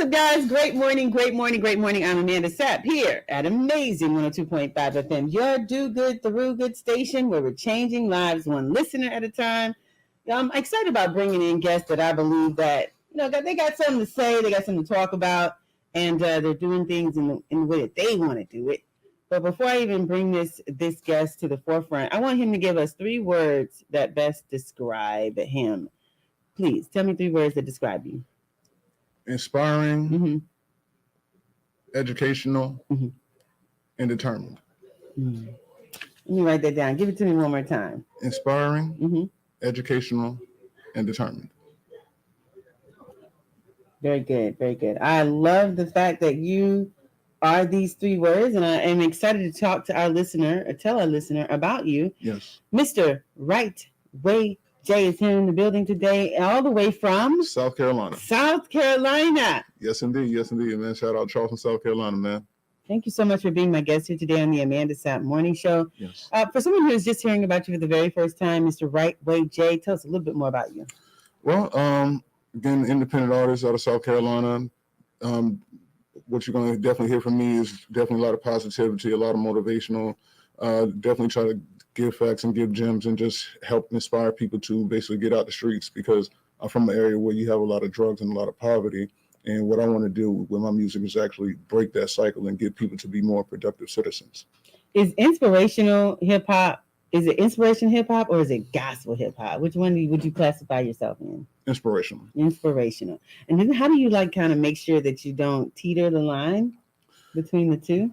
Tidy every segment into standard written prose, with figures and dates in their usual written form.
up, guys? Great morning, great morning, great morning. I'm Amanda Sapp here at Amazing 102.5 FM, your do-good, through good station where we're changing lives one listener at a time. I'm excited about bringing in guests that I believe that, they got something to say, they got something to talk about, and they're doing things in the way that they want to do it. But before I even bring this guest to the forefront, I want him to give us 3 words that best describe him. Please, tell me 3 words that describe you. Inspiring, educational, and determined. Let me write that down. Give it to me one more time. Inspiring, educational, and determined. Very good, very good. I love the fact that you are these 3 words, and I am excited to talk to our listener, or tell our listener about you. Yes. Mr. WrightWay Jay is here in the building today, all the way from South Carolina. South Carolina. Yes, indeed, man. Shout out Charleston, South Carolina, man. Thank you so much for being my guest here today on the Amanda Sapp Morning Show. Yes. For someone who is just hearing about you for the very first time, Mr. WrightWay Jay, tell us a little bit more about you. Well, again, independent artist out of South Carolina. What you're going to definitely hear from me is definitely a lot of positivity, a lot of motivational. Definitely try to give facts and give gems and just help inspire people to basically get out the streets, because I'm from an area where you have a lot of drugs and a lot of poverty. And what I want to do with my music is actually break that cycle and get people to be more productive citizens. Is inspirational hip hop, is it inspiration hip hop or is it gospel hip hop? Which one would you classify yourself in? Inspirational. Inspirational. And then how do you kind of make sure that you don't teeter the line between the two?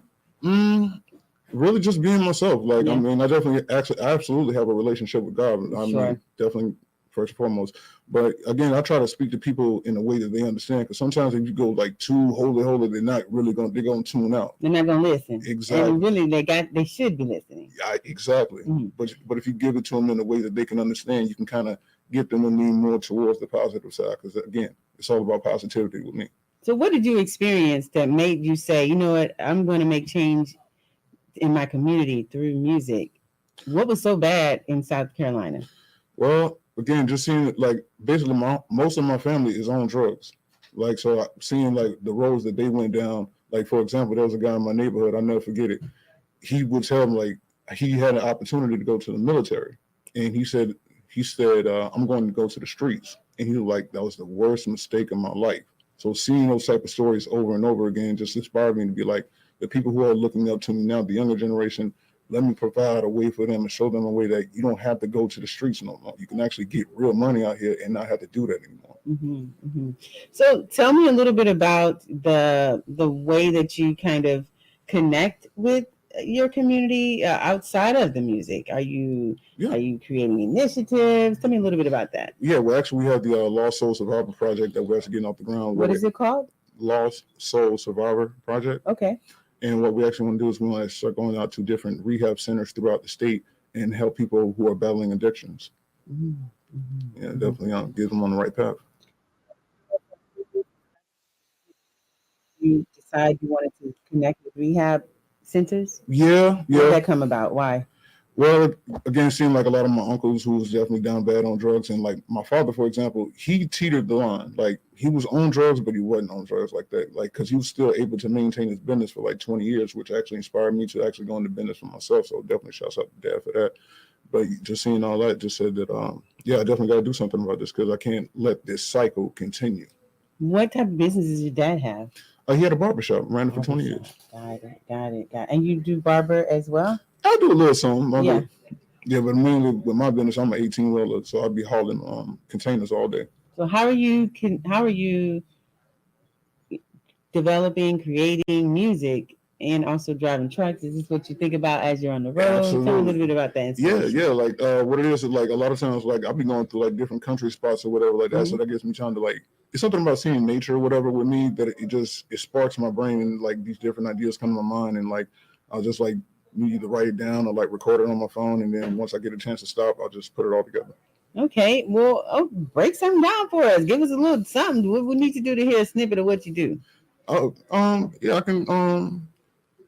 Really just being myself. I definitely absolutely have a relationship with God. I'm definitely first and foremost. But again, I try to speak to people in a way that they understand, because sometimes if you go too holy, they're not really they're going to tune out. They're not going to listen. Exactly. And really, they should be listening. Yeah, exactly. But if you give it to them in a way that they can understand, you can kind of get them to lean more towards the positive side, because again, it's all about positivity with me. So what did you experience that made you say, you know what, I'm going to make change in my community through music? What was so bad in South Carolina? Well, again, just seeing it, basically most of my family is on drugs. So seeing the roads that they went down, for example, there was a guy in my neighborhood, I'll never forget it. He would tell me he had an opportunity to go to the military, and he said, I'm going to go to the streets. And he was like, that was the worst mistake of my life. So seeing those type of stories over and over again just inspired me to be like, the people who are looking up to me now, the younger generation, let me provide a way for them and show them a way that you don't have to go to the streets no more. You can actually get real money out here and not have to do that anymore. So tell me a little bit about the way that you kind of connect with your community outside of the music. Are you creating initiatives? Tell me a little bit about that. Yeah, well, actually, we have the Lost Soul Survivor project that we're actually getting off the ground. What is it called? Lost Soul Survivor project. Okay. And what we actually want to do is we want to start going out to different rehab centers throughout the state and help people who are battling addictions. Yeah, definitely get them on the right path. You decide you wanted to connect with rehab centers? Yeah. How did that come about? Why? Well, again, it seemed like a lot of my uncles who was definitely down bad on drugs, and my father, for example, he teetered the line. He was on drugs, but he wasn't on drugs like that. Because he was still able to maintain his business for 20 years, which actually inspired me to actually go into business for myself. So definitely shouts out to Dad for that. But just seeing all that just said that, I definitely got to do something about this, because I can't let this cycle continue. What type of business does your dad have? He had a barbershop, ran it for 20 years. Got it. And you do barber as well? I do a little something. Yeah, but mainly with my business, I'm an 18-wheeler, so I'll be hauling containers all day. So how are you developing, creating music, and also driving trucks? Is this what you think about as you're on the road? Absolutely. Tell me a little bit about that. Yeah. What it is a lot of times, I'll be going through different country spots or whatever that. So that gets me trying to it's something about seeing nature or whatever with me that it sparks my brain, and these different ideas come to my mind, and I'll just either write it down or record it on my phone, and then once I get a chance to stop, I'll just put it all together. Okay, well, break something down for us. Give us a little something. What we need to do to hear a snippet of what you do? I can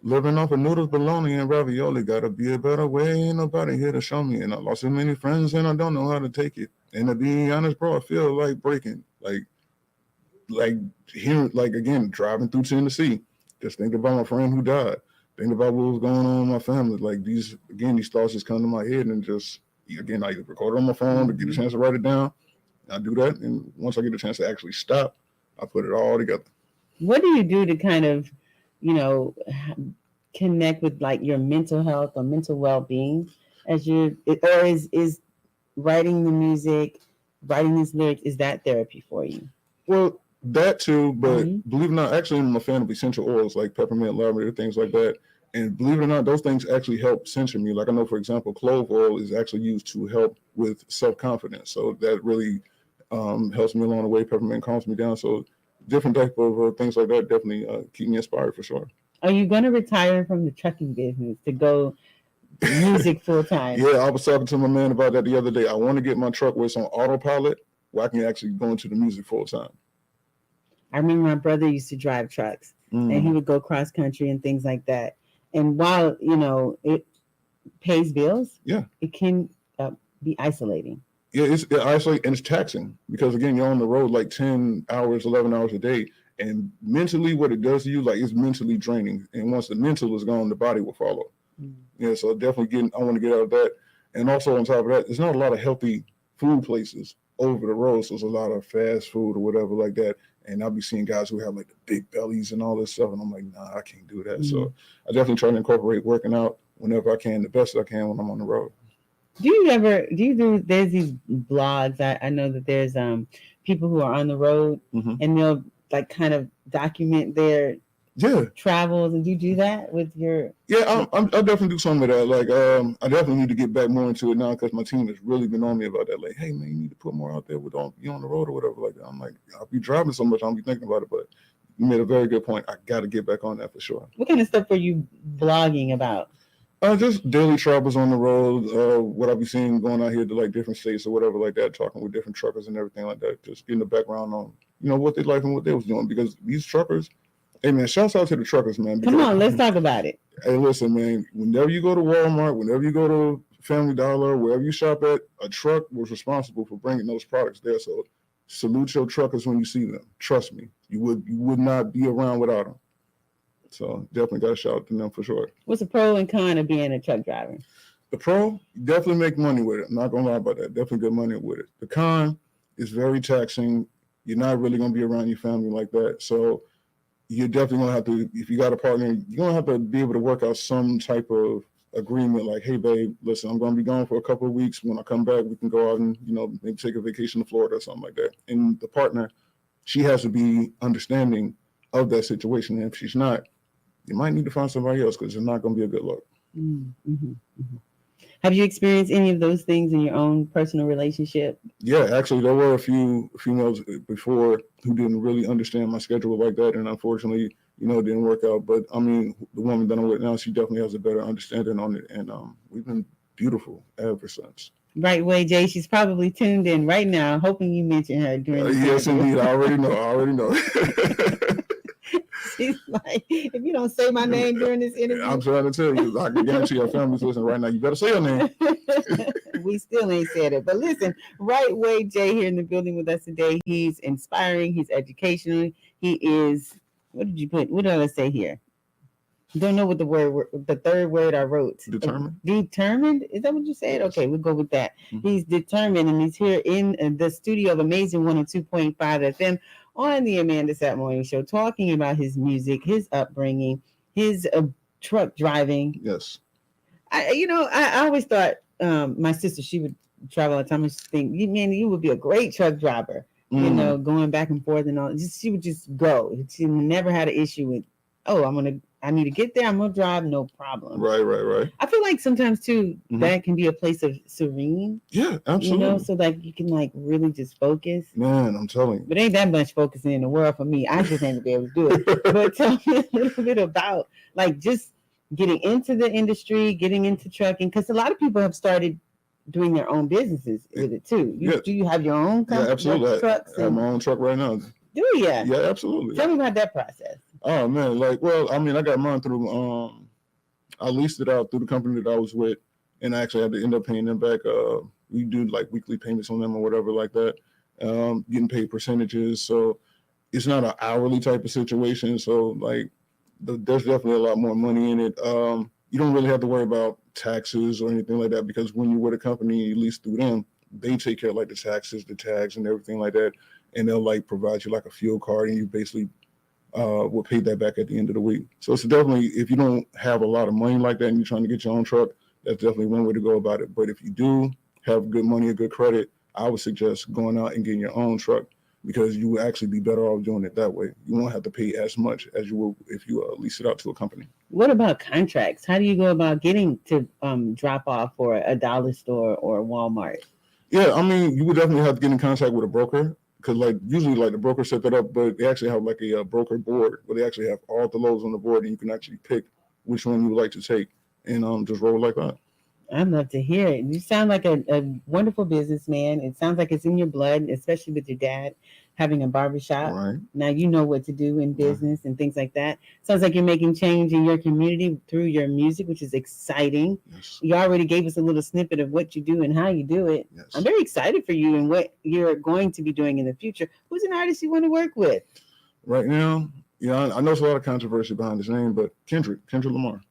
living off of noodles, bologna, and ravioli. Gotta be a better way. Ain't nobody here to show me, and I lost so many friends, and I don't know how to take it. And to be honest, bro, I feel like breaking. like hearing, like again, driving through Tennessee, just thinking about my friend who died, thinking about what was going on in my family. Like these thoughts just come to my head, and just again, I either record it on my phone to get a chance to write it down. I do that, and once I get a chance to actually stop, I put it all together. What do you do to kind of, you know, connect with like your mental health or mental well-being as or is writing the music, writing these lyrics, is that therapy for you? Well, that too, but believe it or not, actually I'm a fan of essential oils like peppermint, lavender, things like that. And believe it or not, those things actually help center me. Like I know, for example, clove oil is actually used to help with self-confidence. So that really helps me along the way. Peppermint calms me down. So different type of things like that definitely keep me inspired for sure. Are you going to retire from the trucking business to go music full time? Yeah, I was talking to my man about that the other day. I want to get my truck where it's on autopilot, where I can actually go into the music full time. I remember my brother used to drive trucks, and he would go cross country and things like that. And while it pays bills, it can be isolating. Yeah, it's isolating and it's taxing because again, you're on the road like 10 hours, 11 hours a day. And mentally, what it does to you, like it's mentally draining. And once the mental is gone, the body will follow. Yeah, so definitely I want to get out of that. And also on top of that, there's not a lot of healthy food places over the road. So there's a lot of fast food or whatever like that. And I'll be seeing guys who have like the big bellies and all this stuff. And I'm like, nah, I can't do that. So I definitely try to incorporate working out whenever I can, the best I can when I'm on the road. There's these blogs. I know that there's people who are on the road and they'll like kind of document their travels, and do you do that with your? Yeah, I'll definitely do some of that. Like, I definitely need to get back more into it now because my team has really been on me about that. Like, hey man, you need to put more out there. You on the road or whatever like that. I'm like, I'll be driving so much, I'll be thinking about it. But you made a very good point. I got to get back on that for sure. What kind of stuff are you blogging about? Just daily travels on the road. What I'll be seeing going out here to like different states or whatever like that. Talking with different truckers and everything like that. Just getting the background on what they like and what they was doing because these truckers. Hey man, shouts out to the truckers, man. Come on, let's talk about it. Hey, listen, man. Whenever you go to Walmart, whenever you go to Family Dollar, wherever you shop at, a truck was responsible for bringing those products there. So salute your truckers when you see them. Trust me, you would not be around without them. So definitely got to shout out to them for sure. What's the pro and con of being a truck driver? The pro, you definitely make money with it. I'm not gonna lie about that. Definitely good money with it. The con is very taxing. You're not really gonna be around your family like that. So you're definitely going to have to, if you got a partner, you're going to have to be able to work out some type of agreement like, hey, babe, listen, I'm going to be gone for a couple of weeks. When I come back, we can go out and, maybe take a vacation to Florida or something like that. And the partner, she has to be understanding of that situation. And if she's not, you might need to find somebody else because it's not going to be a good look. Have you experienced any of those things in your own personal relationship? Yeah, actually, there were a few females before who didn't really understand my schedule like that, and unfortunately, it didn't work out. But I mean, the woman that I'm with now, she definitely has a better understanding on it, and we've been beautiful ever since. WrightWay Jay, she's probably tuned in right now, hoping you mention her during the yes, indeed. I already know. She's like, if you don't say my name during this interview. I'm trying to tell you, I can guarantee your family's listening right now. You better say your name. We still ain't said it. But listen, WrightWay Jay here in the building with us today. He's inspiring. He's educational. He is, what did you put? What did I say here? Don't know what the third word I wrote. Determined? Determined? Is that what you said? Okay, we'll go with that. He's determined, and he's here in the studio of Amazing 102.5 FM on the Amanda Sapp Morning Show, talking about his music, his upbringing, his truck driving. Yes. I always thought my sister, she would travel all the time. I just think, you would be a great truck driver. Going back and forth and all. She would just go. She never had an issue with, I need to get there. I'm gonna drive, no problem. Right. I feel like sometimes too that can be a place of serene. Yeah, absolutely. So like you can like really just focus. Man, I'm telling you. But ain't that much focusing in the world for me. I just ain't gonna be able to do it. But tell me a little bit about like just getting into the industry, getting into trucking, because a lot of people have started doing their own businesses with it too. Do you have your own company? Yeah, absolutely. Trucks I have my own truck right now. Do you? Yeah, absolutely. Tell me about that process. Oh man, I got mine through I leased it out through the company that I was with, and I actually had to end up paying them back. We do like weekly payments on them or whatever like that. Getting paid percentages. So it's not an hourly type of situation. So like there's definitely a lot more money in it. You don't really have to worry about taxes or anything like that, because when you're with a company, you lease through them, they take care of like the taxes, the tags, and everything like that, and they'll like provide you like a fuel card, and you basically will pay that back at the end of the week. So it's definitely, if you don't have a lot of money like that and you're trying to get your own truck, that's definitely one way to go about it. But if you do have good money or good credit, I would suggest going out and getting your own truck, because you will actually be better off doing it that way. You won't have to pay as much as you will if you lease it out to a company. What about contracts? How do you go about getting to drop off for a dollar store or Walmart? Yeah, I mean, you would definitely have to get in contact with a broker, because like usually like the broker set that up, but they actually have like a broker board where they actually have all the loads on the board, and you can actually pick which one you would like to take, and just roll like that. I'd love to hear it. You sound like a wonderful businessman. It sounds like it's in your blood, especially with your dad having a barbershop. Right. Now you know what to do in business and things like that. Sounds like you're making change in your community through your music, which is exciting. Yes. You already gave us a little snippet of what you do and how you do it. Yes. I'm very excited for you and what you're going to be doing in the future. Who's an artist you want to work with? Right now, I know there's a lot of controversy behind his name, but Kendrick Lamar.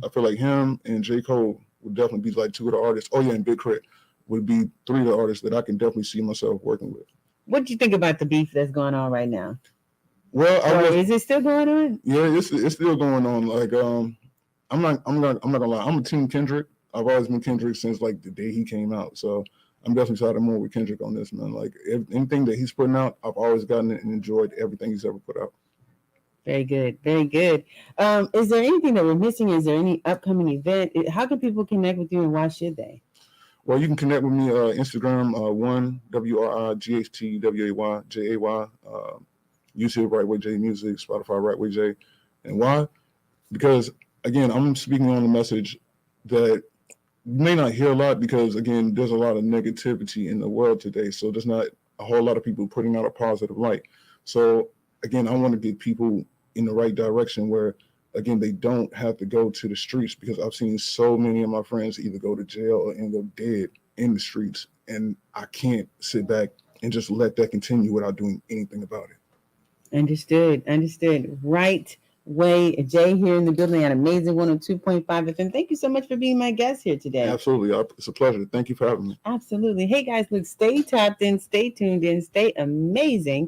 I feel like him and J. Cole would definitely be like two of the artists. Oh yeah, and Big Crit would be three of the artists that I can definitely see myself working with. What do you think about the beef that's going on right now? Well, is it still going on? Yeah, it's still going on. Like I'm not gonna lie. I'm a team Kendrick. I've always been Kendrick since like the day he came out. So I'm definitely siding more with Kendrick on this, man. Like anything that he's putting out, I've always gotten it and enjoyed everything he's ever put out. Very good. Very good. Is there anything that we're missing? Is there any upcoming event? How can people connect with you, and why should they? Well, you can connect with me Instagram, WrightWay YouTube WrightWay Jay Music, Spotify WrightWay Jay. And why? Because again, I'm speaking on a message that you may not hear a lot, because again, there's a lot of negativity in the world today. So there's not a whole lot of people putting out a positive light. So again, I want to get people in the right direction where, again, they don't have to go to the streets, because I've seen so many of my friends either go to jail or end up dead in the streets. And I can't sit back and just let that continue without doing anything about it. Understood. WrightWay Jay here in the building at Amazing 102.5 FM. Thank you so much for being my guest here today. Absolutely. It's a pleasure. Thank you for having me. Absolutely. Hey guys, look, stay tapped in, stay tuned in, stay amazing.